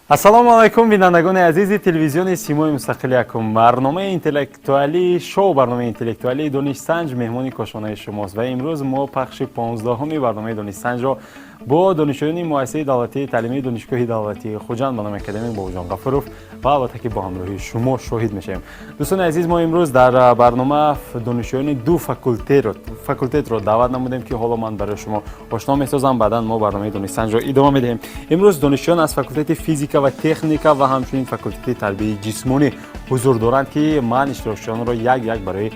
ассалому алайкум бинандагони азизи телевизиони симои мустақили якум. Барномаи интеллектуалӣ, шоу барномаи интеллектуалии донишсанҷ меҳмони кошонаи шумост ва имрӯз мо пахши 15-уми барномаи донишсанҷро бо донишҷӯёни муассисаи давлатии таълимии донишгоҳи давлатии Хуҷанд ба номи академик Бобуҷон Ғафуров ва албатта ки бо ҳамроҳии шумо шоҳид мешавем. дӯстони азиз, мо имрӯз дар барнома донишҷӯёни ду факултетро даъват намудем ки ҳоло ман барои шумо ошно месозам, баъдан мо барномаи донишсанҷро идома медиҳем. имрӯз донишҷӯён аз факултети физика ва техника ва ҳамчунин факултети тарбияи ҷисмонӣ ҳузур доранд ки ман иштирокчиёнро як барои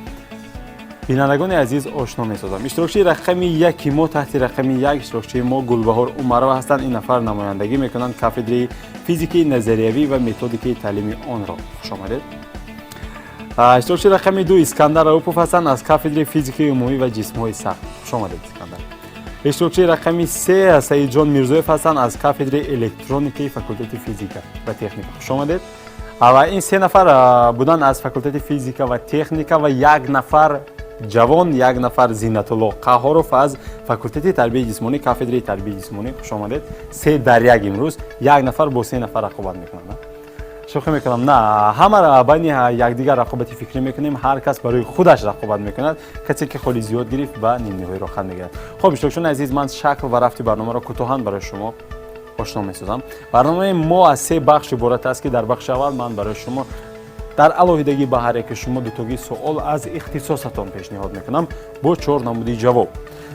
бинандагони азиз ошно месозам. иштирокчии рақами яки мо таҳти рақами як иштирокчии мо Гулбаҳор Умарова ҳастанд. ин нафар намояндагӣ мекунанд кафедраи физикаи назариявӣ ва методикаи таълими онро. хуш омадед. иштирокчии рақами ду Искандар Раупов ҳастанд аз кафедраи физикаи умумӣ ва ҷисмҳои сахт. хуш омадед Искандар. иштирокчии рақами се Саидҷон Мирзоев ҳастанд аз кафедраи электроникаи факултети физика ва техника. хуш омадед. ва ин се нафар буданд аз факултети физика ва техника ва як нафар ҷавон, як нафар Зиннатулло Қаҳоров аз факултети тарбияи ҷисмонӣ, кафедраи тарбияи ҷисмонӣ. хуш омадед. се дар як имрӯз як нафар бо се нафар рақобат мекунанд. шӯхӣ мекунам? Не, ҳама байни якдигар рақобати фикрӣ мекунем. ҳар кас барои худаш рақобат мекунад. касе ки холи зиёд гирифт ба нимниҳоиро хат мегирад. хоб, иштирокчиёни азиз, ман шакл ва рафти барномаро кӯтоҳан барои шумо ошно месозам. барномаи мо аз се бахш иборат аст ки дар бахши аввал ман барои шумо дар алоҳидагӣ ба ҳар яке шумо дутоги суол аз ихтисосатон пешниҳод мекунам бо 4 намуди ҷавоб.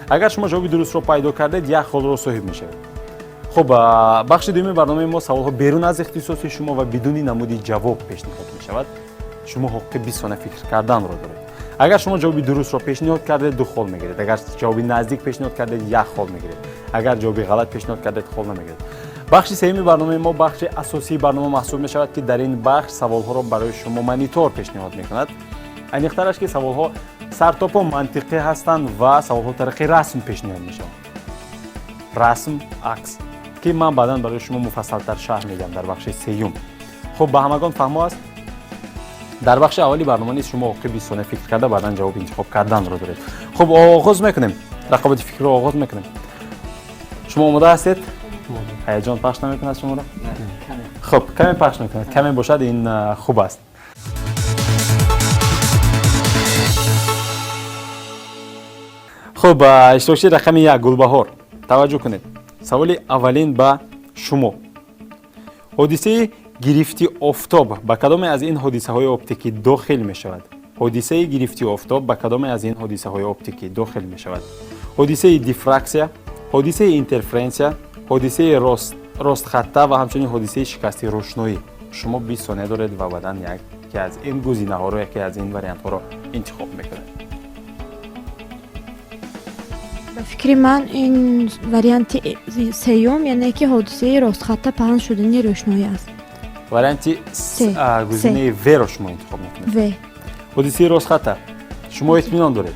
агар шумо ҷавоби дурустро пайдо кардед, як холро соҳиб мешавед. хуб, бахши дуюми барномаи мо саволҳо берун аз ихтисоси шумо ва бидуни намуди ҷавоб пешниҳод мешавад. шумо ҳуқуқи 20 сона фикр карданро доред. агар шумо ҷавоби дурустро пешниҳод кардед, 2 хол мегиред. агар ҷавоби наздик пешниҳод кардед, 1 хол мегиред. агар ҷавоби ғалат пешниҳод кардед, хол намегиред. бахши сеюми барномаи мо бахши асосии барнома маҳсуб мешавад ки дар ин бахш саволҳоро барои шумо монитор пешниҳод мекунад. айниқтараш ки саволҳо сартопо мантиқӣ ҳастанд ва саволҳо тариқи расм пешниҳод мешаванд. расм, акс ки ман баъдан барои шумо муфассалтар шарҳ медиҳам дар бахши сеюм. хуб, ба ҳамагон фаҳмо аст? дар бахши аввали барнома низ шумо ҳуқуқи 20 сона фикр карда баъдан ҷавоб интихоб карданро доред. хуб, оғоз мекунем. рақобати фикрро оғоз мекунем. шумо омода ҳастед? ҳаяҷон пахш намекунад шуморо? хуб, каме пахш мекунад. каме бошад, ин хуб аст. хуб, иштирокчии рақами 1 Гулбаҳор, таваҷҷӯҳ кунед. саволи аввалин ба шумо. ҳодисаи гирифти офтоб ба кадоме аз ин ҳодисаҳои оптикӣ дохил мешавад? ҳодисаи гирифти офтоб ба кадоме аз ин ҳодисаҳои оптикӣ дохил мешавад? ҳодисаи дифраксия, ҳодисаи интерференсия, ҳодисаи ростхатта ва ҳамчунин ҳодисаи шикасти рӯшноӣ. шумо 20 сония доред ва баъдан яке аз ин гузинаҳоро, яке аз ин вариантҳоро интихоб мекунед. ба фикри ман ин варианти сеюм, яъне ки ҳодисаи ростхатта паҳн шудани рӯшноӣ аст. варианти гузинаи веро шумо интихоб мекунед. в ҳодисаи ростхатта. шумо итминон доред?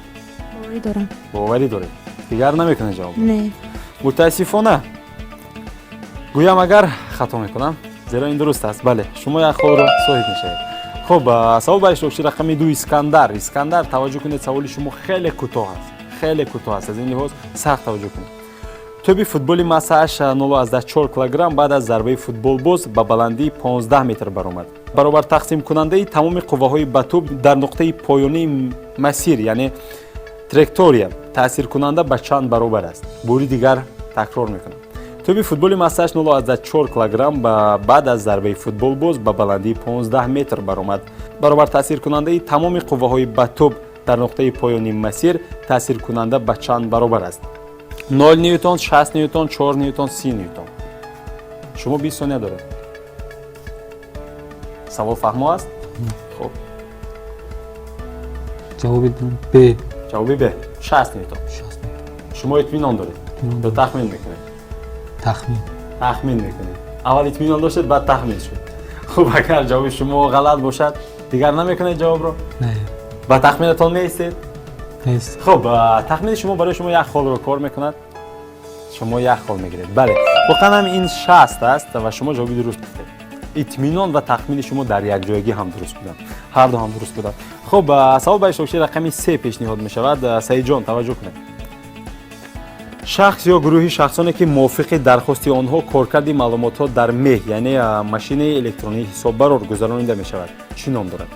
боварӣ дорам. боварӣ доред? дигар намекунед ҷавоб? Не. мутаассифона гӯям агар хато мекунам, зеро ин дуруст аст. бале, шумо як холро соҳиб мешавед. хуб, савол ба иштирокчии рақами 2 Искандар. Искандар, таваҷҷӯҳ кунед, саволи шумо хеле кӯтоҳ аст. хеле кӯтоҳ аст. аз ин лиҳоз сахт таваҷҷӯҳ кунед. тӯби футболи массааш 0.4 килограмм баъд аз зарбаи футболбоз ба баландии 15 метр баромад. баробар тақсимкунандаи тамоми қувваҳои ба тӯб дар нуқтаи поёнии масир, яъне траектория, таъсиркунанда ба чанд баробар аст? бори дигар такрор мекунам. тӯби футболи массааш 0.4 килограмм баъд аз зарбаи футболбоз ба баландии 15 метр баромад. баробар таъсиркунандаи тамоми қувваҳои ба тӯб дар нуқтаи поёни масир таъсиркунанда ба чанд баробар аст? 0 ньютон, 60 ньютон, 4 ньютон, 30 ньютон. шумо 20 сония доред. савол фаҳмо аст? хуб, ҷавоби б. ҷавоби б 60 ньютон. шумо итминон доред? ё тахмин мекунед? тахмин мекунед. аввал итминон доштед, баъд тахмин шуд. хуб, агар ҷавоби шумо ғалат бошад, дигар намекунед ҷавобро? Не. ба тахминатон меистед? нест. хуб, тахмини шумо барои шумо як холро кор мекунад. шумо як хол мегиред. бале, воқеан ҳам ин 60 аст ва шумо ҷавоби дуруст гуфтед. итминон ва тахмини шумо дар якҷоягӣ ҳам дуруст буданд. ҳарду ҳам дуруст буданд. хуб, савол ба иштирокчии рақами 3 пешниҳод мешавад. Саидҷон, таваҷҷӯҳ кунед. шахс ё гурӯҳи шахсоне ки мувофиқи дархости онҳо коркарди маълумотҳо дар меҳ яъне машинаи электронии ҳисоббарор гузаронида мешавад чӣ ном дорад?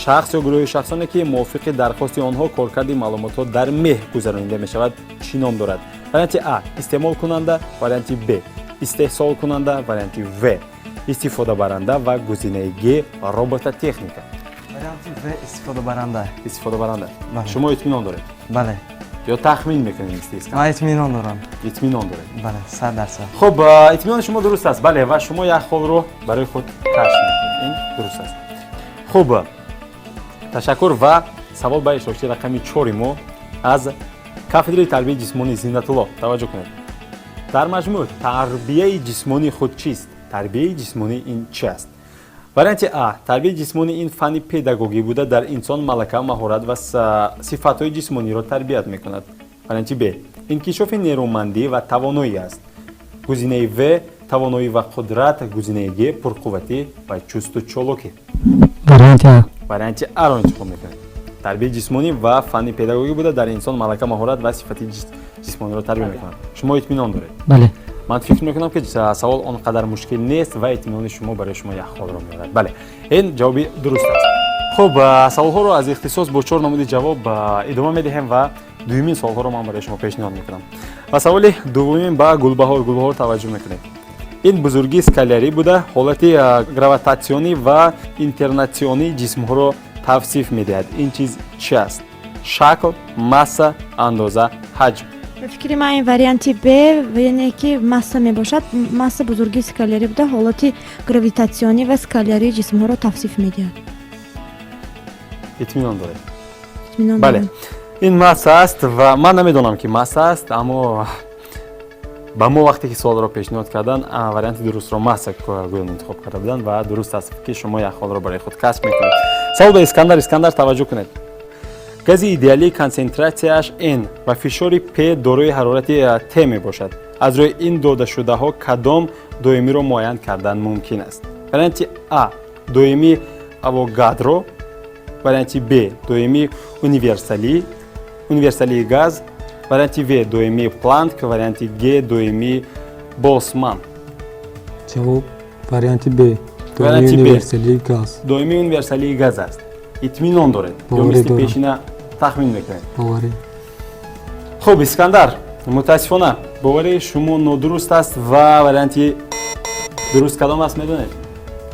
шахс ё гурӯҳи шахсоне ки мувофиқи дархости онҳо коркарди маълумотҳо дар меҳ гузаронида мешавад чӣ ном дорад? варианти А истеъмолкунанда, варианти Б истеҳсолкунанда, варианти В истифодабаранда ва гузинаи Г робототехника. варианти В истифодабаранда. Истифодабаранда. Бале. Шумо итминон доред бале, ё тахмин мекунед истискан? ман итминон дорам. итминон доред. бале, 100%. хуб итминони шумо дуруст аст. бале, ва шумо як холро барои худ кашф мекунед. ин дуруст аст. хуб ташаккур ва савол ба иштирокчии рақами 4 мо аз кафедраи тарбияи ҷисмонии Зиннатулло. таваҷҷӯҳ кунед. дар маҷмӯъ тарбияи ҷисмонӣ худ чист? тарбияи ҷисмонӣ ин чи аст? варианти А тарбияи ҷисмонӣ ин фанни педагогӣ буда дар инсон малака маҳорат ва сифатҳои ҷисмониро тарбият мекунад. варианти Б инкишофи нерӯмандӣ ва тавоноӣ аст. гузинаи В тавоноӣ ва қудрат. гузинаи Г пурқувватӣ ва чусту чолокӣ. Варианти А. варианти Аро интихоб мекунед. тарбияи ҷисмонӣ ва фанни педагогӣ буда дар инсон малака маҳорат ва сифати ҷисмониро тарбия мекунад. шумо итминон доред? Бале. ман фикр мекунам ки савол он қадар мушкил нест ва итминони шумо барои шумо як холро меорад. бале, ин ҷавоби дуруст аст. хуб саволҳоро аз ихтисос бо 4 намуди ҷавоб идома медиҳем ва дуюмин суолҳоро ман барои шумо пешниҳод мекунам. ва саволи дуввумин ба Гулбаҳор таваҷҷӯҳ мекунед. ин бузургии скалярӣ буда ҳолати гравитатсионӣ ва интернатсионии ҷисмҳоро тавсиф медиҳад. ин чиз чи аст? шакл, масса, андоза, ҳаҷм. ба фикри ман ин варианти Б яъне ки масса мебошад. масса бузургии скалярӣ буда ҳолати гравитатсионӣ ва скалярии ҷисмҳоро тавсиф медиҳад. итминон доред? итминон бале, дорам. ин масса аст ва ман намедонам ки масса аст, аммо ба мо вақте ки суолро пешниҳод кардан варианти дурустро масса гӯён интихоб карда буданд ва дуруст аст ки шумо як холро барои худ касб мекунед. савол ба Искандар таваҷҷӯҳ кунед. гази идеалии консентратсияш N ва фишори P дорои ҳарорати T мебошад. аз рӯи ин додашудаҳо кадом доимиро муайян кардан мумкин аст? варианти А доими Авогадро, варианти Б доими универсалии газ, варианти В доими Планк, варианти Г доими Болцман. ҷавоб варианти Б. Варианти Б. универсалии газ. доими универсалии газ аст. итминон доред ё боварӣ мисли дорам. пешина тахмин мекунед? боварӣ. хуб Искандар, мутаассифона боварии шумо нодуруст аст ва варианти дуруст кадом аст медонед?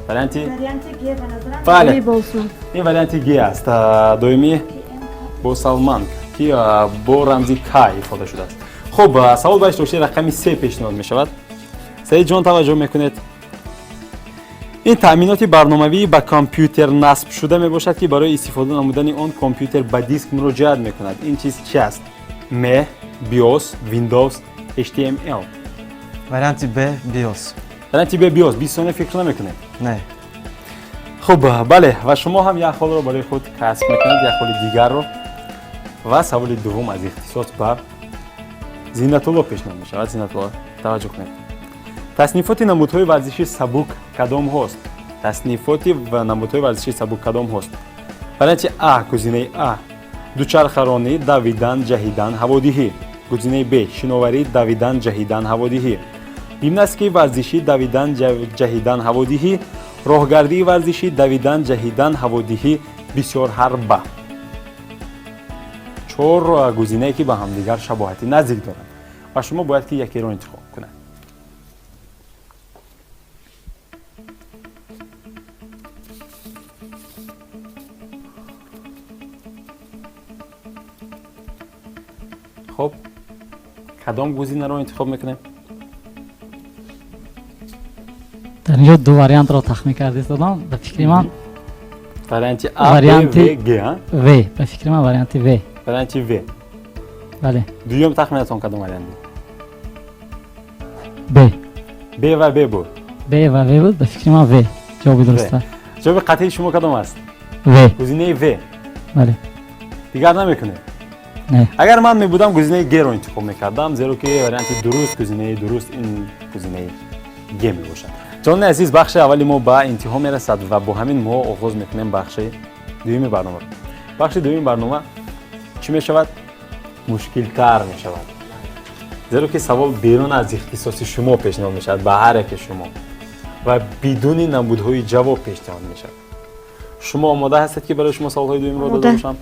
варианти варианти Г ба назарам Бале. доими Болцман. ин варианти Г аст. доими Болцман ки бо рамзи К ифода шудааст. хуб савол ба иштирокчии рақами 3 пешниҳод мешавад. Саид ҷон таваҷҷӯҳ мекунед. ин таъминоти барномавӣ ба компютер насб шуда мебошад ки барои истифода намудани он компютер ба диск муроҷиат мекунад. ин чиз чи аст? Mac, BIOS, Windows, HTML. варианти Б BIOS. варианти Б BIOS. 20 сония фикр намекунед? не. хуб бале, ва шумо ҳам як холро барои худ касб мекунед, як холи дигарро. ва саволи дуввум аз ихтисос ба Зиннатулло пешниҳод мешавад. Зиннатулло таваҷҷӯҳ кунед. таснифоти намудҳои варзиши сабук кадом ҳост? таснифоти намудҳои варзиши сабук кадом ҳост? варианти А гузинаи А дучархаронӣ, давидан, ҷаҳидан, ҳаводиҳӣ. гузинаи Б шиноварӣ, давидан, ҷаҳидан, ҳаводиҳӣ. гимнастикаи варзишӣ, давидан, ҷаҳидан, ҳаводиҳӣ. роҳгардии варзишӣ, давидан, ҷаҳидан, ҳаводиҳӣ. бисёр ҳарба. 4 гузинае ки ба ҳамдигар шабоҳати наздик доранд ва шумо бояд ки якеро интихоб кунед. хуб кадом гузинаро интихоб мекунем? дар инҷо ду вариантро тахмин кардед додам. ба фикри ман варианти А, Б, варианти В, Г. В. ба фикри ман варианти В. варианти В. бале. дуюм тахминатон кадом вариант буд? Б. Б ва Б буд. Б ва В буд. ба фикри ман В ҷавоби дуруста. ҷавоби қатъии шумо кадом аст? В. гузинаи В. бале. дигар намекунед? не. агар ман мебудам гузинаи Г-ро интихоб мекардам, зеро ки варианти дуруст, гузинаи дуруст ин гузинаи Г мебошад. ҷонони азиз, бахши аввали мо ба интиҳо мерасад ва бо ҳамин мо оғоз мекунем бахши дуюми барномаро. бахши дуюми барнома чӣ мешавад? мушкилтар мешавад. زیرا که سوال بیرون از اختصاص شما پیشنهاد میشد به هر یک شما و بدون نمودهای جواب پیشنهاد میشد. شما آماده هستید که برای شما سوالهای دوم رو داده باشم؟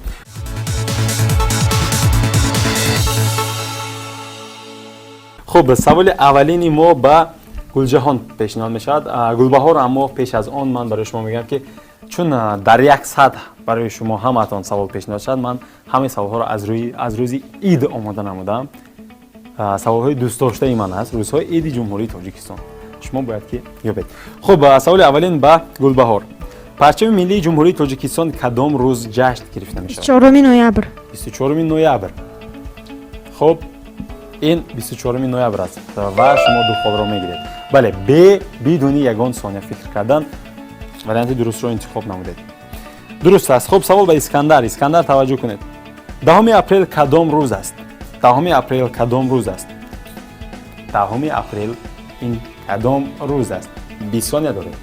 خب سوال اولینی ما به گلجهان پیشنهاد میشد. گلبهار، اما پیش از آن من برای شما میگم که چون در یک سطح برای شما همتون سوال پیشنهاد شد، من همه سوالها رو از روز عید آماده نمودم. سوالهای دوست داشته ای من هست، روزهای عید جمهوری تاجیکستان. شما باید که یابید. خب سوال اولین به گلبهار. پرچم ملی جمهوری تاجیکستان کدام روز جشن گرفته می شود؟ 4 نوامبر. 24 نوامبر. خب این 24 نوامبر است و شما دو خواب را میگیرید. بله، بدون یگان ثانیه فکر کردن وریانت درست رو انتخاب نمودید. درست است. خب سوال به اسکندر توجه کنید. 10 اپریل کدام روز است؟ 10 اپریل کدام روز است؟ 10 اپریل این کدام روز است؟ 20 ثانیه دارید.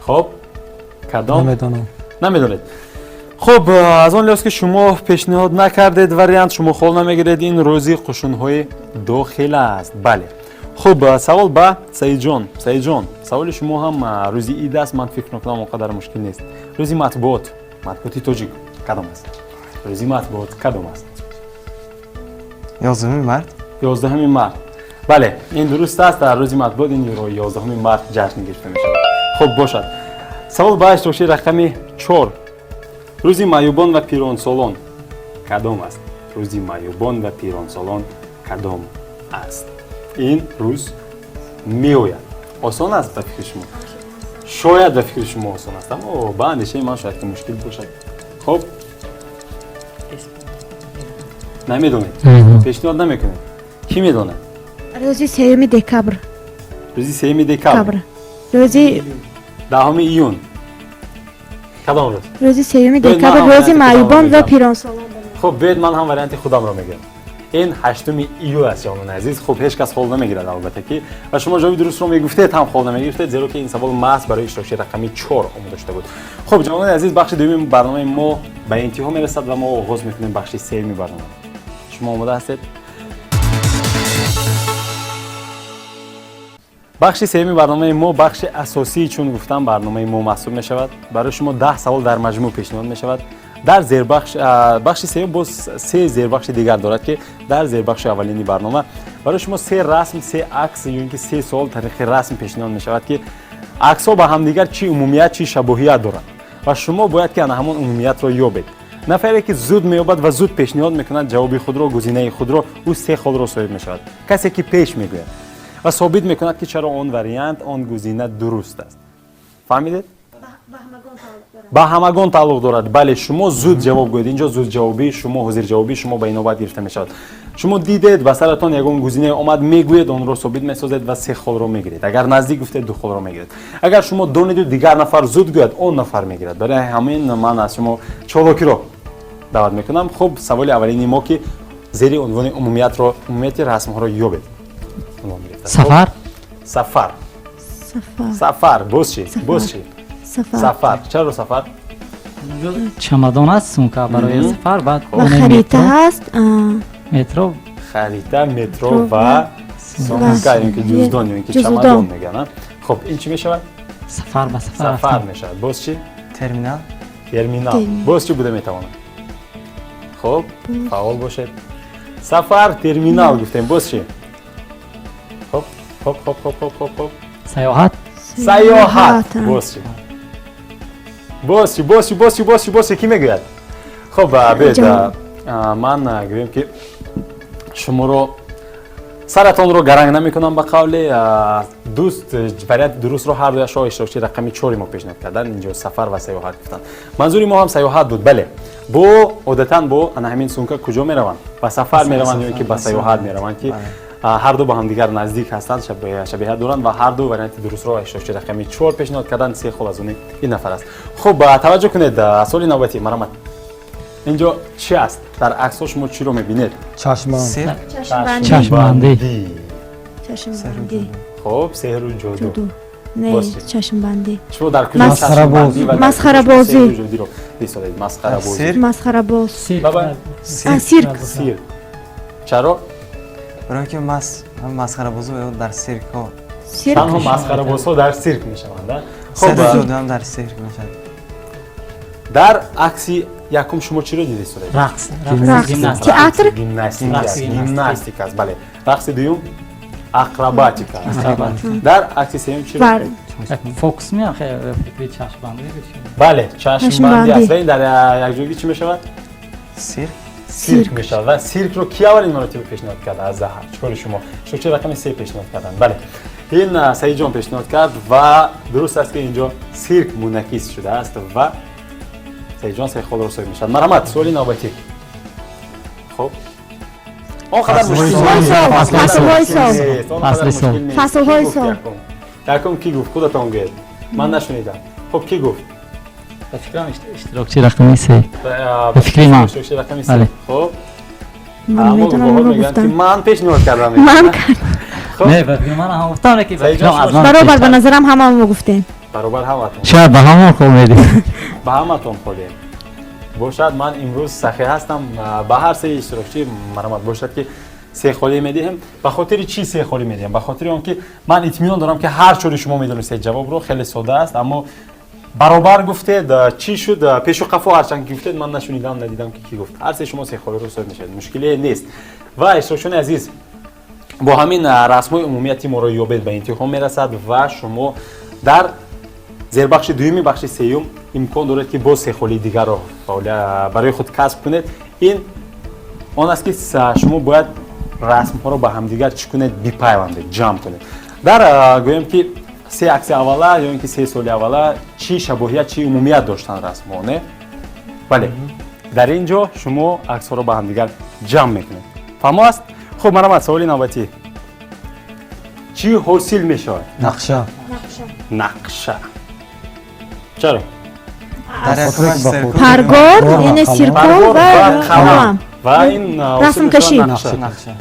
خب کدام؟ نمیدونید. خب از آن لحاظ که شما پیشنهاد نکردید وریانت، شما خال نمیگیرید. این روزی قشونهای داخل است. بله. خب سوال با سعید جان. سوال شما هم روزی عید است. من فکر میکنم اونقدر مشکل نیست. روزی مطبوعاتی تاجیک کدام است؟ روزی مطبوعات کدام است؟ 11 مارت. 11 مارت. بله، این درست است. در روزی مطبوعات این رو 11 مارت جشن گرفته میشه. خب باشد. سوال با اشتراکی رقم 4. روزی مایوبان و پیرانسالان کدام است؟ روزی مایوبان و پیرانسالان کدام است؟ این روز میآید. آسان است به فکر شما؟ شاید به فکر شما آسان است، اما به اندیشه من شاید که مشکل باشد. خب نمیدونید؟ پیشنهاد نمیکنید؟ کی میدونه؟ روزی 3 دکبر. روزی 3 دکبر. روزی 10 ایون. کدام روز؟ روزی 3 دکبر، روزی مایوبان و پیرانسالان. خب بیاید من هم وریانت خودم رو میگم. این 8 ایول است جانان عزیز. خب هیچ کس خال نمیگیرد البته که و شما جواب درست رو میگفتید هم خال نمیگرفتید، زیرا که این سوال محض برای اشتراکی رقمی 4 آماده شده بود. خب جانان عزیز، بخش دوم برنامه ما به انتها میرسد و ما آغاز میکنیم بخش سوم برنامه. شما آماده هستید؟ بخش سوم برنامه ما بخش اساسی، چون گفتم برنامه ما محسوب می شود. برای شما 10 سوال در مجموع پیشنهاد می شود. در زیر بخش سوم باز 3 زیر بخش دیگر دارد که در زیر بخش اولینی برنامه برای شما 3 رسم، 3 عکس یا اینکه 3 سوال طریق رسم پیشنهاد می شود که عکس ها با هم دیگر چی عمومیت چی شباهیت دارند و شما باید که همون عمومیت را یابید. نفری که زود میابد و زود پیشنهاد میکند جواب خود را، گزینه خود را، او 3 خال را صاحب می شود. کسی که پیش میگوید و ثابت میکند که چرا آن وریانت، آن گزینه درست است. فهمیدید؟ با همگان تعلق دارد. بله، شما زود جواب گویید. اینجا زود جوابی شما، حاضر جوابی شما به نوبت گرفته میشود. شما دیدید و سرتان یگان گزینه آمد میگویید، آن را ثابت میسازید و 3 خال را میگیرید. اگر نزدیک گفتید 2 خال را میگیرید. اگر شما دونید دیگر نفر زود گوید، اون نفر میگیرد. برای همین من از شما چالاکی را دعوت میکنم. خب سوال اولینی ما که زیر عنوان عمومیت رسم ها را یابید. سفر. باز چی؟ سفر. چرا سفر؟ چمدان است سومکا برای سفر. بعد و خریطه هست. مترو. خریطه، مترو و سومکا، این که جزدان، این که چمدان میگن. خب این چی میشود؟ سفر میشود. باز چی؟ ترمینال. باز چی بوده میتواند؟ خب فعال باشید. سفر، ترمینال گفتیم. باز چی؟ خب سیاحت. باز چی کی میگوید؟ خب بید من گویم که شما رو سرتان رو گرنگ نمیکنم به قول دوست. وریانت درست رو هر دویش اشتراکی رقمی 4 ما پیشنهاد کردن. اینجا سفر و سیاحت گفتن. منظوری ما هم سیاحت بود. بله، عادتاً با همین سومکا کجا میروند؟ به سفر میروند یا که به سیاحت میروند که هر دو با هم دیگر نزدیک هستند، شبیه دارند و هر دو وریانت درست رو اشتراکی رقمی 4 پیشنهاد کردن. 3 خال از اون این نفر است. خب توجه کنید. سوال نوبتی مرحمت. اینجا چی است؟ در عکس شما چی رو میبینید؟ چشمان. چشماندی. چشم سر و بندی جلو. خب سحر و جادو جادو نه باشه. چشم بندی شما در کدوم مسخره چشم باز. بندی و در مسخره کدوم بازی. سحر و جادو رو دیسالید مسخره در بازی سیر؟ مسخره باز سیر بابا. سیرک سیر چرا برای که مسخره بازی و در سیرک ها سیرک تنها مسخره بازها در سیرک میشوند سر و خب جادو هم در سیرک میشد. در عکسی یکم شما چی رو دیدید سالید رقص رقص. گیمناستیک تئاتر؟ گیمناستیک رقص. است. گیمناستیک است بله رقص دوم اکروباتیک است در عکس سوم چی رو بر فوکس میاد خیلی فکری چشم بندی بشه بله چشم چشم بندی بندی. است و این در یک جوگی چی میشود سیرک سیرک میشود و سیرک رو کی اولین مرتبه پیشنهاد کرد از زهر چطور شما چه رقم 3 پیشنهاد کردن بله این سعید جان پیشنهاد کرد و درست است که اینجا سیرک منعکس شده است و سعید جان سه خود رو سوی میشد مرحمت سوالی نوبتی خب آنقدر مشکل فصل فصل‌های سال. یکم کی گفت خودتون گفت من نشنیدم خب کی گفت به فکرم اشتراکچی رقمی 3 به فکر من. رقم بله. خب من اما میتونم باید رو میگن که گفتم من پیشنهاد کردم من نه به فکر من هم گفتم که به سعید فکرم جان، از من برابر به بیشتر. نظرم همه گفتیم برابر همتون شاید به همون خوب میدیم به همتون خودیم باشد من امروز سخی هستم به هر سه اشتراکچی مرحمت باشد که سه خالی میدیم به خاطر چی سه خالی میدیم به خاطر اون که من اطمینان دارم که هر چوری شما میدونید جواب رو خیلی ساده است اما برابر گفتید چی شد پیش و قفا هرچند گفتید من نشنیدم ندیدم که کی گفت هر سه شما سه خالی رو صاحب میشید مشکلی نیست و اشتراکچیان عزیز با همین رسم‌های عمومیتی ما رو یابید به انتهام میرسد و شما در زیر بخش دومی بخش سوم امکان دارد که باز سه خالی دیگر رو برای خود کسب کنید این آن است که شما باید رسم ها رو با هم دیگر چی کنید بپیوندید جمع کنید در گویم که سه عکس اوله یا اینکه سه سال اوله چی شباهیت چی عمومیت داشتن رسم ها نه بله در اینجا شما عکس ها رو با هم دیگر جمع میکنید فهم است خب مرحمت سوالی نوبتی چی حاصل میشود نقشه نقشه چرا در یک سرکل پرگار این سیرکل و قلم و این رسم کشی. نقشه نقشه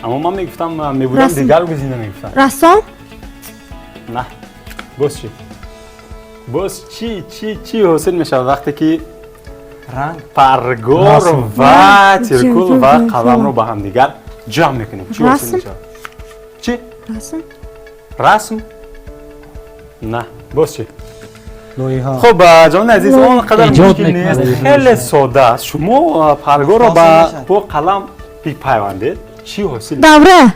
اما من میگفتم میبودم رسم. دیگر گزینه میگفتم رسام نه باز چی باز چی حاصل میشه وقتی که رنگ پرگار رسم. و تیرکل تیرکل و و قلم رو با هم دیگر جمع میکنیم چی حاصل رسم. میشه چی رسم رسم نه باز چی لویه ها خب جان عزیز اونقدر ایجاد مشکل نیست میکنه. خیلی ساده است شما پرگار رو با قلم بپیوندید چی حاصل دوره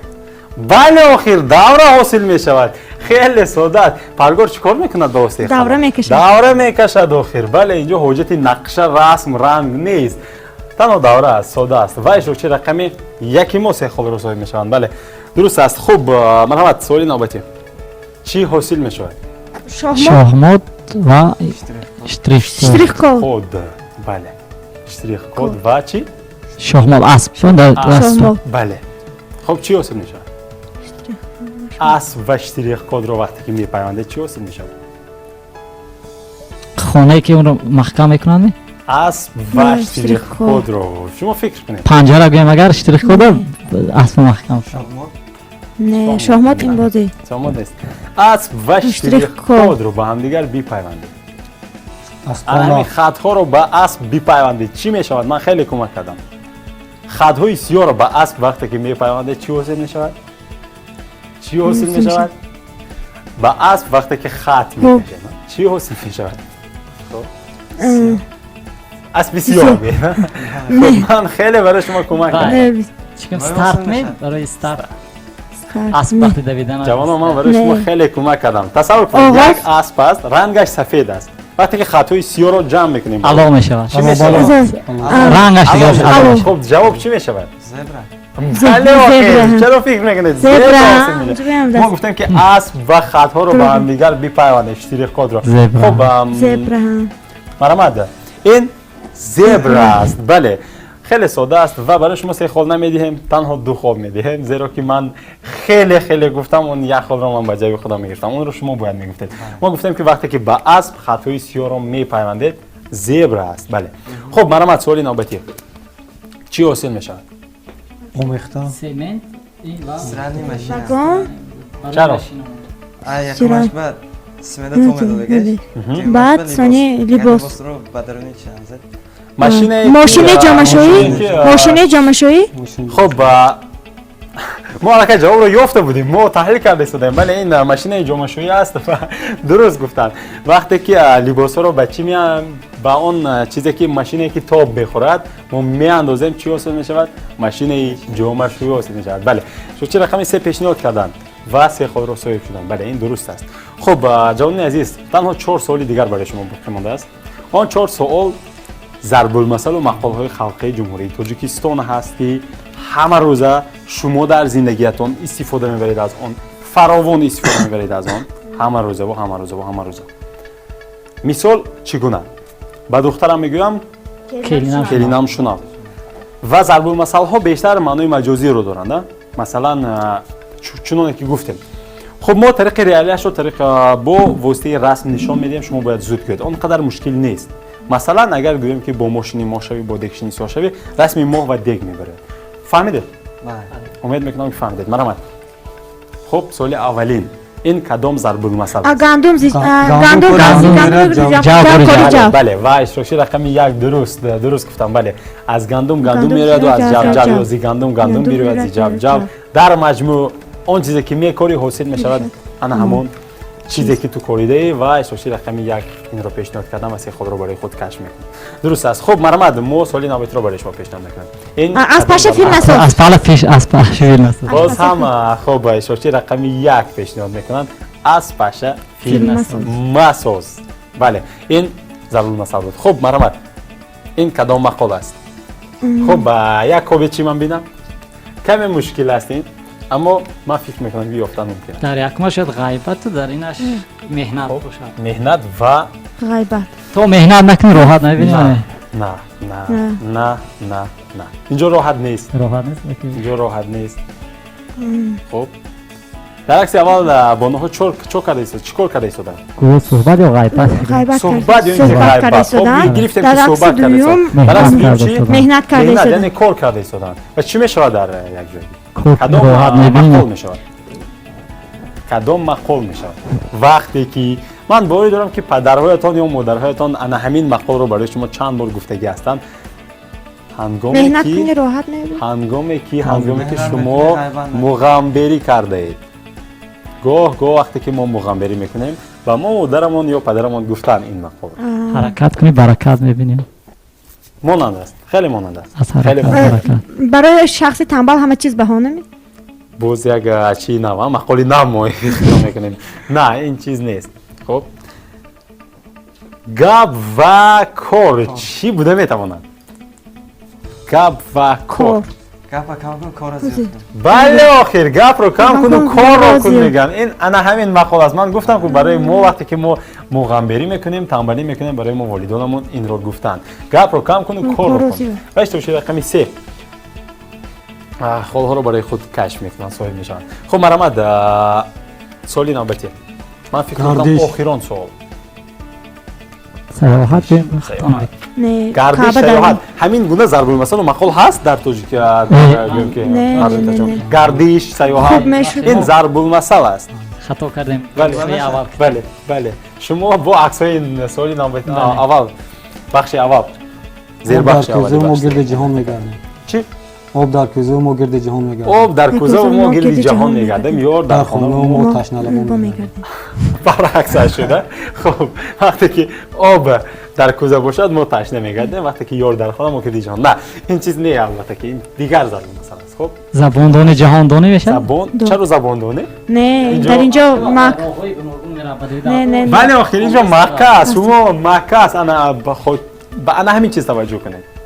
بله آخر دوره حاصل می شود خیلی ساده است پرگار چیکار میکند به واسطه دوره قلم؟ میکشد. دوره میکشد آخر بله اینجا حجت نقشه رسم رنگ نیست تنها دوره است ساده است و اشتراکچی رقمی یکی ما سه خال رو صاحب می شوند بله درست است خب مرحمت سوالی نوبتی چی حاصل می شود شاهمو شاهمات و اشتریخ شتریخ کل کد بله اشتریخ کد و چی شاهمات اسب چون در رسم شاهمو بله خب چی حاصل می شود اسب و اشتریخ کد رو وقتی که میپیوندید چی حاصل می شود خانه که اون رو محکم میکنند اسب و و اشتریخ اشتریخ کد رو شما فکر کنید پنجره گویم اگر اشتریخ کده اسب محکم شد شاهمات نه شاهمات این بازی شما نیست اسب و اشتریخ کد رو با هم دیگر بیپیوندید همین اسپانا خطها رو با اسب بیپیوندید چی می شود من خیلی کمک کردم خطهای سیاه رو با اسب وقتی که میپیوندید چی حاصل می شود چی حاصل می شود با اسب وقتی که خط میکشید چی حاصل می شود اسب سیاه خب من خیلی برای شما کمک کردم چیکن استارت می برای استارت اسب اسب وقتی دویدن جوانان من برای شما نه. خیلی کمک کردم تصور کنید آغاز. یک اسب است رنگش سفید است وقتی که خطای سیاه رو جمع میکنیم علا می شود چی می شود رنگش دیگه علا. علا خب جواب چی می شود زبره بله آخر زبره. چرا فکر میکنید زبره. حاصل میشه. اونجوری هم ما دست. گفتیم که اسب و خطها رو با هم دیگر بیپیوندید اشتریخ کد رو زبره. خب زبره هم مرحمت این زبر است بله خیلی ساده است و برای شما سه خال نمیدیم تنها 2 خال میدیم زیرا که من خیلی گفتم اون یک خال رو من به جای خودم میگفتم اون رو شما باید میگفتید ما گفتیم که وقتی که با اسب خطای سیاه رو میپیوندید زبر است بله خب مرحمت سوالی نوبتی چی حاصل میشه اومختا سیمنت Сирани машина. вагон چرا؟ Якумаш ба смеда то медодагаш. بعد ثانیه لباس رو بدرونی چند زد. ماشین ماشین جامشویی ماشین جامشویی خب ما الان جواب رو یافته بودیم ما تحلیل کرده استادیم ولی این ماشین جامشویی است و درست گفتن وقتی که لباس رو بچی میان با اون چیزی که ماشینی که تاب بخورد ما میاندازیم چی حاصل میشود ماشین جامشویی حاصل میشود بله شو چه رقمی سه پیشنهاد کردن و سه خود رو صاحب شدن بله این درست است خب جوان عزیز تنها 4 سوال دیگر برای شما باقی مانده است آن 4 سوال ضرب المثل و مقالهای خلقی جمهوری تاجیکستان هست که همه روزه شما در زندگیتون استفاده میبرید از آن فراوان استفاده میبرید از آن همه روزه و همه روزه و همه روزه مثال چگونه با دخترم میگویم کلینم شنو و ضرب المثل ها بیشتر معنای مجازی رو دارند مثلا چنانه که گفتیم خب ما طریق ریالیش رو طریق با واسطه رسم نشان میدیم شما باید زود کنید اونقدر مشکل نیست مثلا اگر گوییم که با ماشین ماه شوی با دیگشنی سوار شوی رسم ماه و دیگ میبره فهمیدید بله امید میکنم که فهمیدید مرحمت خب سوال اولین این کدام ضرب المثل است گندم بله و اشتراکی رقم 1 درست گفتم بله از گندم میاد و از جب یا زی گندم بیرون از جب در مجموع اون چیزی که میکاری حاصل میشود انا همون چیزی که تو کوریده و اشتراکی رقم 1 این رو پیشنهاد کردم و سه خود رو برای خود کش میکنم درست است خب مرحمت ما سوالی نوبتی رو برای شما پیشنهاد میکنم این از پاش فیلم نساز از پالا پیش از پاش فیلم نساز باز هم خب اشتراکی رقم 1 پیشنهاد میکنن از پاش فیلم نساز بله این ضرب المثل بود خب مرحمت این کدام مقاله است خب یک کابه چی من بینم کمی مشکل است این اما من فکر میکنم که یافتن ممکنه در یک شاید غیبت در اینش مهنت باشد مهنت و غیبت تو مهنت نکنی راحت نبینی نه اینجا راحت نیست راحت نیست اینجا راحت نیست خب در عکس اول بانوها چو کرده ایستاد چیکار کرده ایستادن گفت صحبت یا غیبت صحبت یا اینکه غیبت خب گرفتیم که صحبت کرده ایستاد در عکس دوم چی مهنت کرده مهنت ایستادن یعنی کار کرده ایستادن و چی میشود در یک جایی راحت کدام مقال نبینی میشود کدام مقال میشود وقتی که من باوری دارم که پدرهایتان یا مادرهایتان انا همین مقال رو برای شما چند بار گفتگی هستند مهنت کنی راحت نبینی هنگامی که شما مغامبری کرده اید گاه وقتی که ما مغامبری میکنیم و ما مادرمون یا پدرمون گفتن این مقال حرکت کنی برکت میبینی مانند است خیلی مانند است از خیلی حرکت مانند است. برکت برای شخص تنبل همه چیز بهانه می باز یک چی نه مقالی نه ما میکنیم نه این چیز نیست خب گپ و کار چی بوده میتواند گپ و کار گپ کم کن کار از زیاد کن بله آخر گپ رو کم کن و کار رو کن میگن این انا همین مقال است من گفتم که برای ما وقتی که ما مغامبری میکنیم تنبلی میکنیم برای ما والدانمون این رو گفتن گپ رو کم کن و کار رو کن و اشتراکی رقم 3 خودها رو برای خود کشف میکنن صاحب میشن خب مرحمت سوالی نوبتی من فکر میکنم آخران سوال سیاحت بیم نه گردش سیاحت همین گونه ضرب المثل و مقال هست در تاجیکستان گردش سیاحت این ضرب المثل است خطا کردیم بله شما با عکسای این سوالی نوبتی اول بخش اول زیر بخش اول ما گرد جهان میگردیم چی آب در کوزه ما گرد جهان میگردیم آب در کوزه و ما گرد جهان میگردیم یار در خانه ما تشنه لبان میگردیم برعکس شده خب وقتی که آب در کوزه باشد ما تشنه میگردیم وقتی که یار در خانه ما گرد جهان نه این چیز نه البته که این دیگر ضرب المثل است خب زباندانی جهاندانی میشه چرا زباندانی نه در اینجا نه بله آخر اینجا مکه است شما مکه است انا خود به انا همین چیز توجه کنید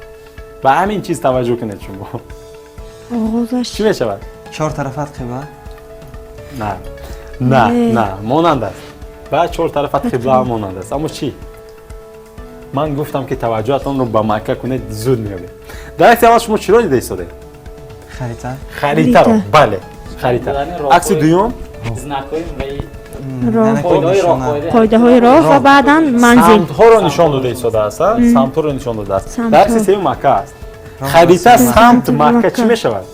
به همین چیز توجه کنید شما آغازش چی میشود 4 طرفت قبله نه مانند است و 4 طرفت قبله هم مانند است اما چی من گفتم که توجهتون رو به مکه کنید زود میابید در احتمال شما چی رو دیده ایستاده خریطه رو بله خریطه عکس دوم قاعده های راه و بعدا منزل سمت ها رو نشان داده ایستاده است سمت ها رو نشان داده است در عکس سوم مکه است خریطه سمت مکه چی میشود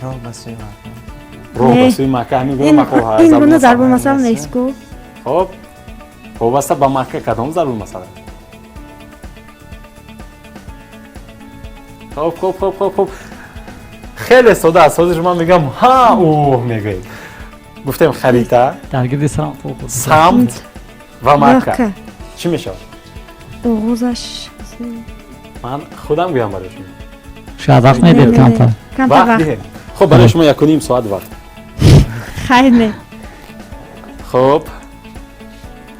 راه به سوی مکه. رو نه. به سوی مکه همین این گونه مکه این گونه ضرب المثل نیست کو. خب وابسته به مکه کدام ضرب المثل خب خیلی ساده است. سازش من میگم ها اوه میگید گفتم خریطه درگیر سلام تو خود سمت و مکه مکه. چی میشه؟ اوغوزش. من خودم گویم برای شما شاید وقت ندید کمتر کمتر وقت وقت. دیگه خب برای شما 1.5 ساعت وقت خیلی نه. خب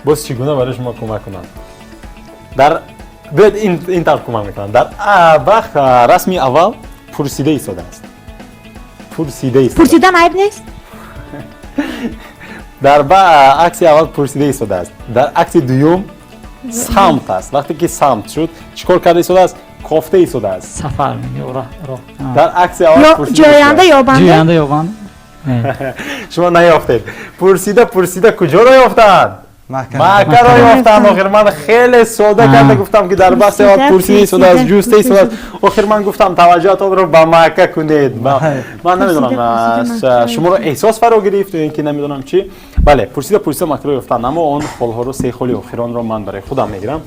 باز چگونه برای شما کمک کنم در باید این طور کمک میکنم در وقت رسمی اول پرسیده ایستاده است پرسیده ایستاده پرسیدن عیب نیست. در عکس اول پرسیده ایستاده است در عکس دوم سمت است وقتی که سمت شد چیکار کرده ایستاده است کافته ایستاده است سفر میگه راه در عکس اول یا پرسیده جوینده ایستاده یا بنده. جوینده یا بند شما نیافتید پرسیده کجا را یافتند مکه. مکه را یافتند آخر من خیلی ساده کرده گفتم که در بحث اول پرسیده ایستاده است جوسته ایستاده است آخر من گفتم توجهتان رو به مکه کنید من نمیدونم شما رو احساس فرا گرفت یا اینکه نمیدونم چی بله پرسیده مکه را یافتند اما اون خالها رو سه خالی آخران رو من برای خودم میگیرم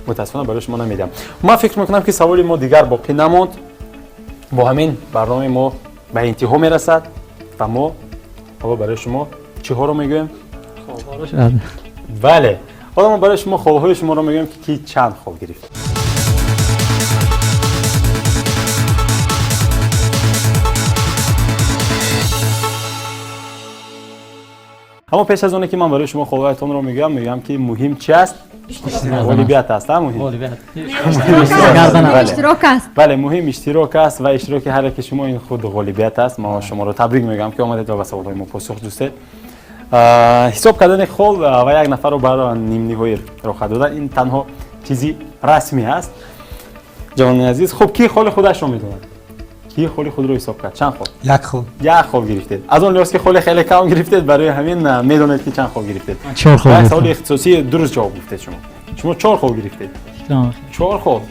متاسفانه برای شما نمیدم من فکر میکنم که سوالی ما دیگر باقی نماند با همین برنامه ما به انتها میرسد و ما حالا برای شما چی ها رو میگویم شاید بله حالا ما برای شما خوابهای شما رو میگویم که کی چند خواب گرفت اما پیش از اونه که من برای شما خوابهایتان رو میگم که مهم چی است غالبیت است مهم اشتراک است. بله مهم اشتراک است و اشتراک هر یک شما این خود غالبیت است ما شما رو تبریک میگم که آمدید و به سوالهای ما پاسخ دادید حساب کردن خال و یک نفر رو برای نیم نهایی راه دادن این تنها چیزی رسمی است جوان عزیز خب کی خال خودش رو میدونه کی خال خود رو حساب کرد چند خال یک خود یک خال گرفتید از اون لحاظ که خال خیلی کم گرفتید برای همین میدونید که چند خال گرفتید 4 خود یک سوال اختصاصی درست جواب گفتید شما 4 خال گرفتید 4 خال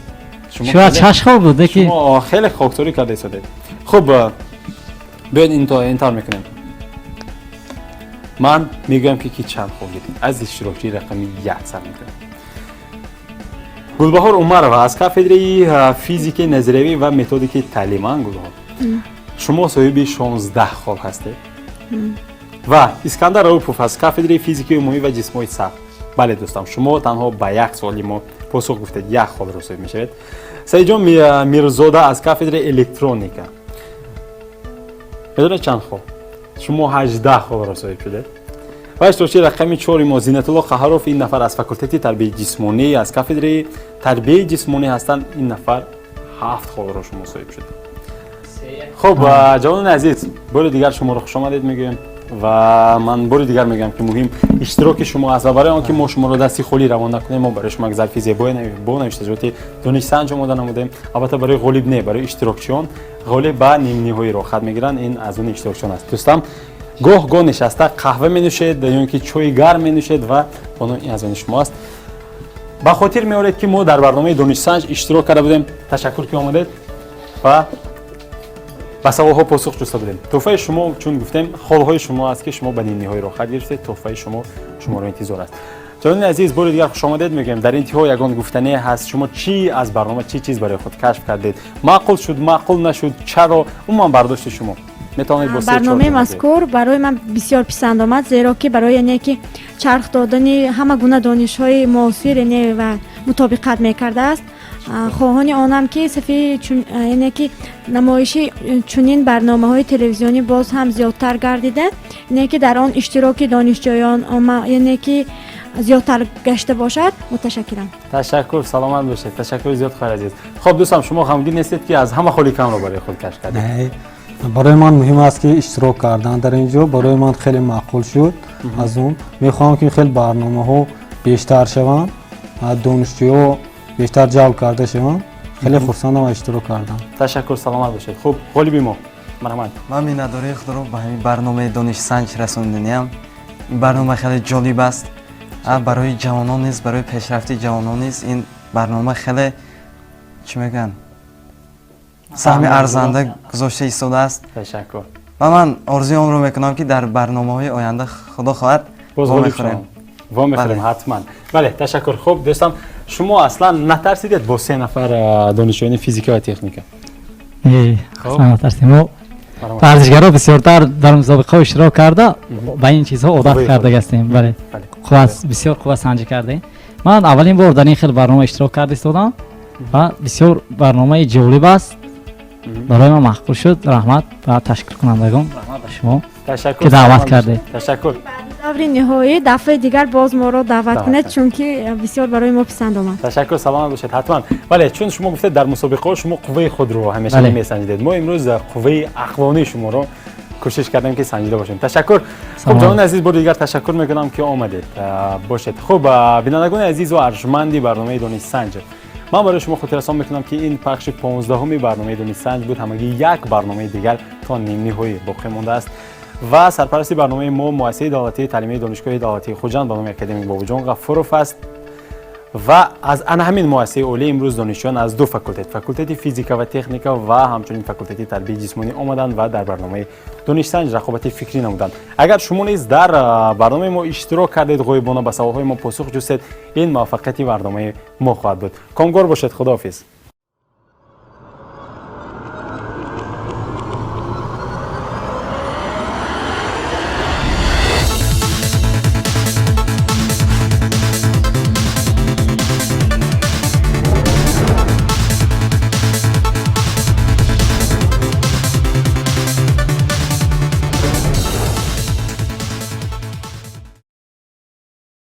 شاید 6 خواب بوده که شما خیلی خاکساری کرده ایستادید خب بیاید این طور میکنیم من میگم که کی چند خوب گرفتید از اشتراکی رقمی 1 سر میکنم گلبهار عمرова از کافدره فیزیک نظریه و متدیک تعلیمان گلبهار شما صاحب 16 خواب هستید و اسکندر راوپوف از کافدره فیزیک عمومی و جسم‌های سخت بله دوستان شما تنها به یک سوالی ما پاسخ گفتید 1 خواب رو صاحب میشوید سیدجان میرزاده از کافدره الکترونیکا بدون چند خواب شما 18 خواب را صاحب شدید و اشتراکی رقمی 4 ما زینت الله قهاروف این نفر از فاکولته تربیت جسمانی از کافدره تربیت جسمانی هستند این نفر 7 خواب را شما صاحب شدید خب جوانان عزیز بار دیگر شما رو خوش آمدید میگم و من بار دیگر میگم که مهم اشتراک شما است و برای آنکه ما شما رو دستی خالی روانه کنیم ما برای شما ظرفی زیبایی با نوشته دانش سنج آماده نمودیم البته برای غالب نه برای اشتراکچیان غالب به نیم نهایی رو خط میگیرن این از اون اشتراکچیان است دوستان گاه نشسته قهوه می نوشید یا اینکه چای گرم می نوشید و اون این از اون شما است با خاطر میارید که ما در برنامه دانش سنج اشتراک کرده بودیم تشکر که آمدید و با سوالها پاسخ جسته بودیم تحفه شما چون گفتیم خالهای شما است که شما به نیم نهایی رو خط گرفتید تحفه شما رو انتظار است جوانان عزیز بار دیگر خوش آمدید میگم در انتها یگان گفتنی هست شما چی از برنامه چی چیز برای خود کشف کردید معقول شد معقول نشد چرا اون برداشت شما میتونید با برنامه مذکور برای من بسیار پسند آمد زیرا که برای اینکه چرخ دادن همه گونه دانش‌های معاصر و مطابقت میکرده است خواهان آنم که صفحه اینه که نمایشی چنین برنامه‌های تلویزیونی باز هم زیادتر گردیده اینه که در آن اشتراک دانشجویان اینه که زیادتر گشته باشد متشکرم تشکر سلامت باشید تشکر زیاد خیر عزیز خب دوستان شما غمگین نیستید که از همه خالی کم رو برای خود کشف کردید نه برای من مهم است که اشتراک کردن در اینجا برای من خیلی معقول شد از اون میخوام که خیلی برنامه ها بیشتر شوند دانشجوها بیشتر جلب کرده شوند خیلی خرسندم اشتراک کردم تشکر سلامت باشید خب غالبی ما مرحمت من مینداره خود رو به همین برنامه دانش سنج رسوندنیم این برنامه خیلی جالب است برای جوانان نیست برای پیشرفت جوانان نیست این برنامه خیلی چی میگن саҳми арзанда гузошта истодааст ташаккур. ва ман орзуямро мекунам ки дар барномаҳои оянда худо хоҳад боз вомехӯрем. вомехӯрем Бале. ҳатман. бале ташаккур. хуб дӯстам, шумо аслан натарсидед бо 3 нафар донишҷӯёни физика ва техника? خب ترسیم و ورزشگرا بسیارتر در مسابقه اشتراک کرده به این چیزها عادت کرده هستیم. بله قوت بسیار قوت سنجی کرده. من اولین بار در این خیلی برنامه اشتراک کرده استادم و بسیار برنامه جالب است. برای من مقبول شد. رحمت و تشکر کنندگان رحمت به شما تشکر که دعوت کرده. تشکر. даври ниҳоӣ дафъаи дигар боз моро даъват кунед, чунки бисёр барои мо писанд омад. تشکر. سلامت باشید حتما. ولی چون شما گفتید در مسابقه شما قوه خود رو همیشه بله. میسنجید، ما امروز قوه عقلانی شما رو کوشش کردیم که سنجیده باشیم. تشکر. خب سلام. جوان عزیز، بار دیگر تشکر میکنم که آمدید باشید. خب بینندگان عزیز و ارجمندی برنامه دانش سنج، من برای شما خاطر رسان میکنم که این پخش 15 برنامه دانش سنج بود. همگی یک برنامه دیگر تا نیم نهایی باقی مانده است و سرپرستی برنامه ما مؤسسه دولتی تعلیمی دانشگاه دولتی خوجند به نام اکادمی باباجان غفورов است و از همین مؤسسه اولی امروز دانشجویان از دو فاکولته فیزیکا و تکنیکا و همچنین فاکولته تربیت جسمانی آمدند و در برنامه دانش سنج رقابت فکری نمودند. اگر شما نیز در برنامه ما اشتراک کردید، غایبانه به سوالهای ما پاسخ جستید، این موفقیت برنامه ما خواهد بود. کامگار باشید. خداحافظ.